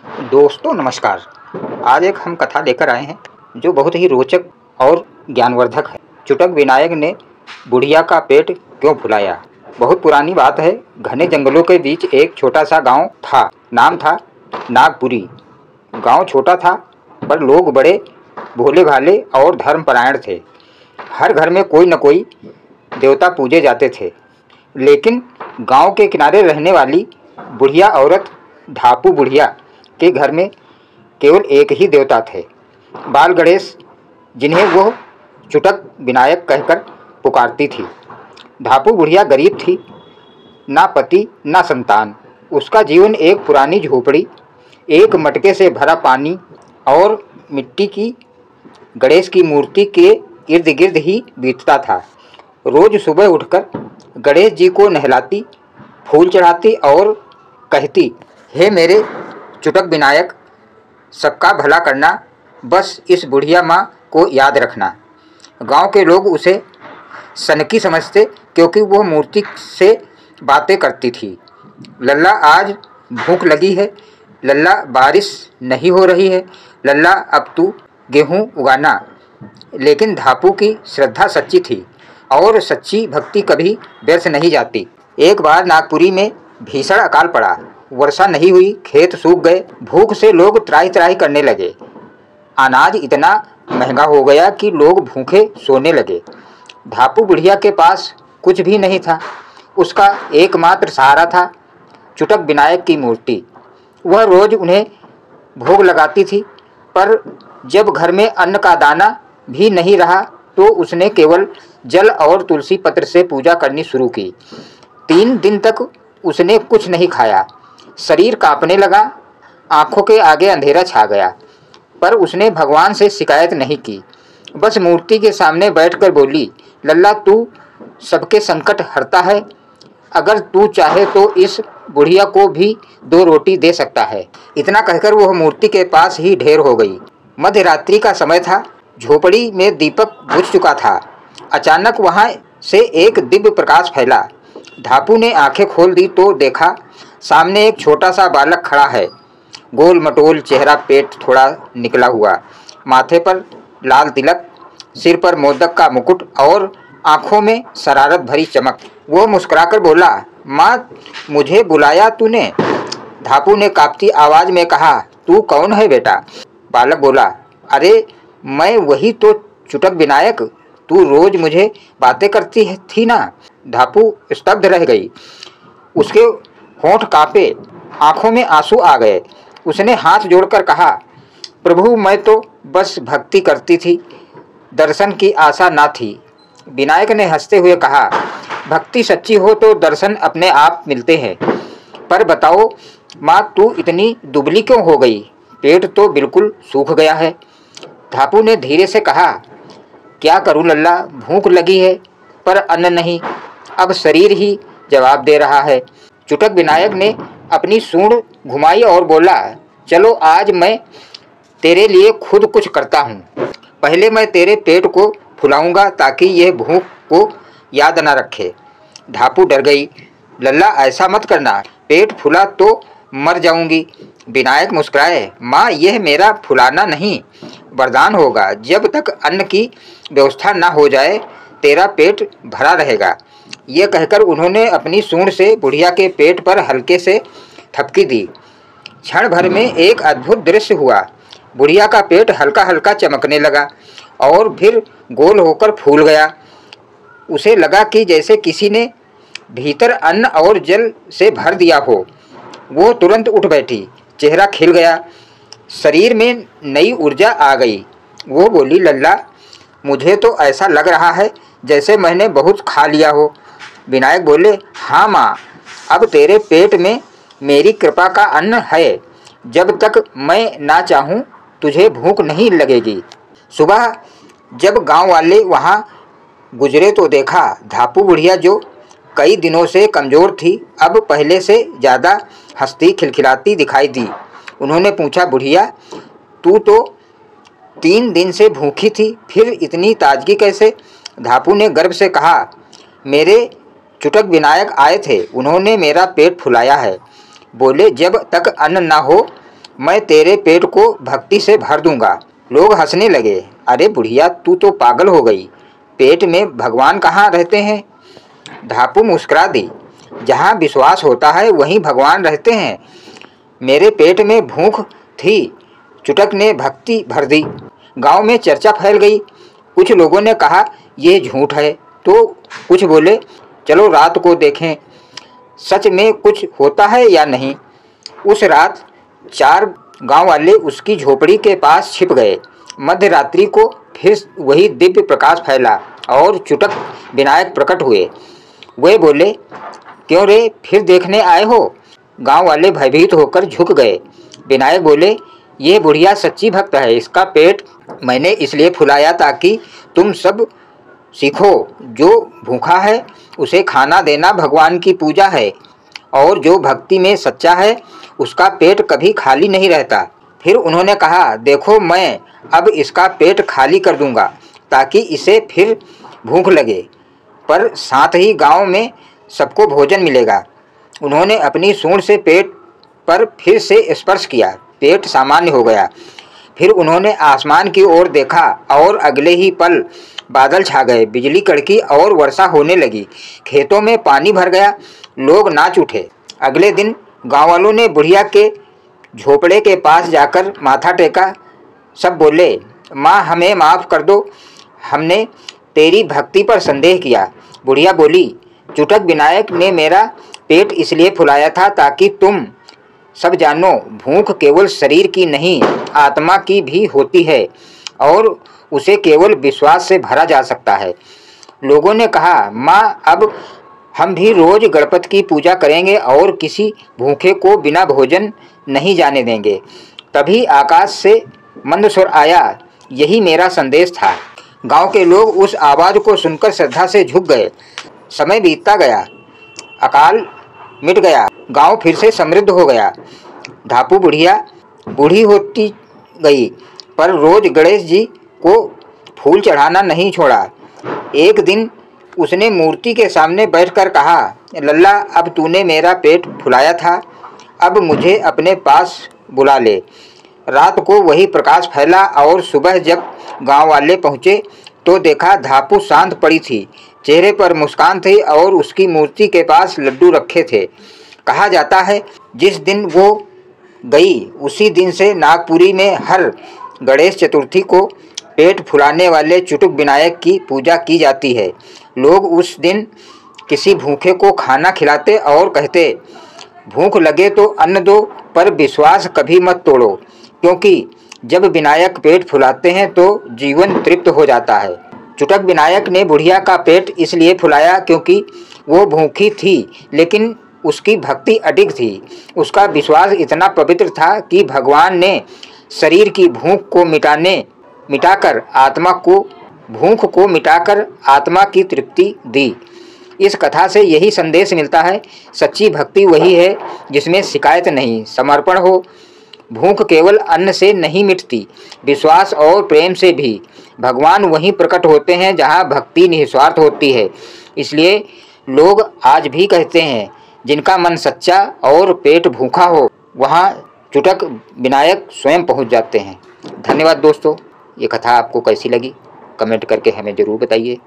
दोस्तों नमस्कार। आज एक हम कथा लेकर आए हैं जो बहुत ही रोचक और ज्ञानवर्धक है। चुटक विनायक ने बुढ़िया का पेट क्यों फुलाया। बहुत पुरानी बात है। घने जंगलों के बीच एक छोटा सा गांव था। नाम था नागपुरी। गांव छोटा था पर लोग बड़े भोले भाले और धर्मपरायण थे। हर घर में कोई न कोई देवता पूजे जाते थे। लेकिन गांव के किनारे रहने वाली बुढ़िया औरत धापू बुढ़िया के घर में केवल एक ही देवता थे, बाल गणेश, जिन्हें वो चुटक विनायक कहकर पुकारती थी। धापू बुढ़िया गरीब थी, ना पति ना संतान। उसका जीवन एक पुरानी झोपड़ी, एक मटके से भरा पानी और मिट्टी की गणेश की मूर्ति के इर्द गिर्द ही बीतता था। रोज सुबह उठकर गणेश जी को नहलाती, फूल चढ़ाती और कहती, हे मेरे चुटक विनायक, सबका भला करना, बस इस बुढ़िया माँ को याद रखना। गांव के लोग उसे सनकी समझते क्योंकि वह मूर्ति से बातें करती थी। लल्ला आज भूख लगी है, लल्ला बारिश नहीं हो रही है, लल्ला अब तू गेहूँ उगाना। लेकिन धापू की श्रद्धा सच्ची थी और सच्ची भक्ति कभी व्यर्थ नहीं जाती। एक बार नागपुरी में भीषण अकाल पड़ा। वर्षा नहीं हुई, खेत सूख गए, भूख से लोग त्राही त्राही करने लगे। अनाज इतना महंगा हो गया कि लोग भूखे सोने लगे। धापू बुढ़िया के पास कुछ भी नहीं था। उसका एकमात्र सहारा था चुटक विनायक की मूर्ति। वह रोज उन्हें भोग लगाती थी, पर जब घर में अन्न का दाना भी नहीं रहा तो उसने केवल जल और तुलसी पत्र से पूजा करनी शुरू की। 3 दिन तक उसने कुछ नहीं खाया। शरीर कांपने लगा, आंखों के आगे अंधेरा छा गया, पर उसने भगवान से शिकायत नहीं की। बस मूर्ति के सामने बैठकर बोली, लल्ला तू सबके संकट हरता है, अगर तू चाहे तो इस बुढ़िया को भी 2 रोटी दे सकता है। इतना कहकर वह मूर्ति के पास ही ढेर हो गई। मध्य रात्रि का समय था। झोपड़ी में दीपक बुझ चुका था। अचानक वहाँ से एक दिव्य प्रकाश फैला। धापू ने आंखें खोल दी तो देखा सामने एक छोटा सा बालक खड़ा है। गोल मटोल चेहरा, पेट थोड़ा निकला हुआ, माथे पर लाल तिलक, सिर पर मोदक का मुकुट और आंखों में शरारत भरी चमक। वो मुस्कुराकर बोला, माँ मुझे बुलाया तूने? धापू ने कांपती आवाज में कहा, तू कौन है बेटा? बालक बोला, अरे मैं वही तो चुटक विनायक, तू रोज मुझे बातें करती थी ना। धापू स्तब्ध रह गई। उसके होंठ कांपे, आंखों में आंसू आ गए। उसने हाथ जोड़कर कहा, प्रभु मैं तो बस भक्ति करती थी, दर्शन की आशा ना थी। विनायक ने हंसते हुए कहा, भक्ति सच्ची हो तो दर्शन अपने आप मिलते हैं। पर बताओ माँ, तू इतनी दुबली क्यों हो गई? पेट तो बिल्कुल सूख गया है। धापू ने धीरे से कहा, क्या करूं लल्ला, भूख लगी है पर अन्न नहीं, अब शरीर ही जवाब दे रहा है। चुटक विनायक ने अपनी सूंड घुमाई और बोला, चलो आज मैं तेरे लिए खुद कुछ करता हूँ। पहले मैं तेरे पेट को फुलाऊंगा ताकि यह भूख को याद न रखे। धापू डर गई। लल्ला ऐसा मत करना, पेट फूला तो मर जाऊंगी। विनायक मुस्कुराए, माँ यह मेरा फुलाना नहीं, वरदान होगा। जब तक अन्न की व्यवस्था न हो जाए तेरा पेट भरा रहेगा। ये कहकर उन्होंने अपनी सूंड से बुढ़िया के पेट पर हल्के से थपकी दी। क्षण भर में एक अद्भुत दृश्य हुआ। बुढ़िया का पेट हल्का हल्का चमकने लगा और फिर गोल होकर फूल गया। उसे लगा कि जैसे किसी ने भीतर अन्न और जल से भर दिया हो। वो तुरंत उठ बैठी, चेहरा खिल गया, शरीर में नई ऊर्जा आ गई। वो बोली, लल्ला मुझे तो ऐसा लग रहा है जैसे मैंने बहुत खा लिया हो। विनायक बोले, हाँ माँ, अब तेरे पेट में मेरी कृपा का अन्न है। जब तक मैं ना चाहूँ तुझे भूख नहीं लगेगी। सुबह जब गांव वाले वहाँ गुजरे तो देखा धापू बुढ़िया, जो कई दिनों से कमज़ोर थी, अब पहले से ज़्यादा हंसती खिलखिलाती दिखाई दी। उन्होंने पूछा, बुढ़िया तू तो 3 दिन से भूखी थी, फिर इतनी ताजगी कैसे? धापू ने गर्व से कहा, मेरे चुटक विनायक आए थे, उन्होंने मेरा पेट फुलाया है। बोले, जब तक अन्न ना हो मैं तेरे पेट को भक्ति से भर दूंगा। लोग हंसने लगे। अरे बुढ़िया, तू तो पागल हो गई, पेट में भगवान कहाँ रहते हैं? धापू मुस्कुरा दी। जहाँ विश्वास होता है वहीं भगवान रहते हैं। मेरे पेट में भूख थी, चुटक ने भक्ति भर दी। गांव में चर्चा फैल गई। कुछ लोगों ने कहा ये झूठ है, तो कुछ बोले चलो रात को देखें सच में कुछ होता है या नहीं। उस रात 4 गांव वाले उसकी झोपड़ी के पास छिप गए। मध्य रात्रि को फिर वही दिव्य प्रकाश फैला और चुटक विनायक प्रकट हुए। वे बोले, क्यों रे, फिर देखने आए हो? गांव वाले भयभीत होकर झुक गए। विनायक बोले, ये बुढ़िया सच्ची भक्त है। इसका पेट मैंने इसलिए फुलाया ताकि तुम सब सीखो, जो भूखा है उसे खाना देना भगवान की पूजा है, और जो भक्ति में सच्चा है उसका पेट कभी खाली नहीं रहता। फिर उन्होंने कहा, देखो मैं अब इसका पेट खाली कर दूंगा ताकि इसे फिर भूख लगे, पर साथ ही गांव में सबको भोजन मिलेगा। उन्होंने अपनी सूंड से पेट पर फिर से स्पर्श किया। पेट सामान्य हो गया। फिर उन्होंने आसमान की ओर देखा और अगले ही पल बादल छा गए, बिजली कड़की और वर्षा होने लगी। खेतों में पानी भर गया। लोग नाच उठे। अगले दिन गाँव वालों ने बुढ़िया के झोपड़े के पास जाकर माथा टेका। सब बोले, माँ हमें माफ़ कर दो, हमने तेरी भक्ति पर संदेह किया। बुढ़िया बोली, चुटक विनायक ने मेरा पेट इसलिए फुलाया था ताकि तुम सब जानो, भूख केवल शरीर की नहीं आत्मा की भी होती है, और उसे केवल विश्वास से भरा जा सकता है। लोगों ने कहा, माँ अब हम भी रोज गणपति की पूजा करेंगे और किसी भूखे को बिना भोजन नहीं जाने देंगे। तभी आकाश से मंद स्वर आया, यही मेरा संदेश था। गांव के लोग उस आवाज़ को सुनकर श्रद्धा से झुक गए। समय बीतता गया, अकाल मिट गया, गांव फिर से समृद्ध हो गया। धापू बुढ़िया बूढ़ी होती गई, पर रोज गणेश जी को फूल चढ़ाना नहीं छोड़ा। एक दिन उसने मूर्ति के सामने बैठकर कहा, लल्ला अब तूने मेरा पेट फुलाया था, अब मुझे अपने पास बुला ले। रात को वही प्रकाश फैला और सुबह जब गांव वाले पहुँचे तो देखा धापू शांत पड़ी थी, चेहरे पर मुस्कान थी और उसकी मूर्ति के पास लड्डू रखे थे। कहा जाता है जिस दिन वो गई उसी दिन से नागपुरी में हर गणेश चतुर्थी को पेट फुलाने वाले चुटक विनायक की पूजा की जाती है। लोग उस दिन किसी भूखे को खाना खिलाते और कहते, भूख लगे तो अन्न दो, पर विश्वास कभी मत तोड़ो, क्योंकि जब विनायक पेट फुलाते हैं तो जीवन तृप्त हो जाता है। चुटक विनायक ने बुढ़िया का पेट इसलिए फुलाया क्योंकि वो भूखी थी, लेकिन उसकी भक्ति अडिग थी। उसका विश्वास इतना पवित्र था कि भगवान ने शरीर की भूख को मिटाकर आत्मा की तृप्ति दी। इस कथा से यही संदेश मिलता है, सच्ची भक्ति वही है जिसमें शिकायत नहीं, समर्पण हो। भूख केवल अन्न से नहीं मिटती, विश्वास और प्रेम से भी। भगवान वहीं प्रकट होते हैं जहाँ भक्ति निस्वार्थ होती है। इसलिए लोग आज भी कहते हैं, जिनका मन सच्चा और पेट भूखा हो वहाँ चुटक विनायक स्वयं पहुँच जाते हैं। धन्यवाद दोस्तों। ये कथा आपको कैसी लगी कमेंट करके हमें ज़रूर बताइए।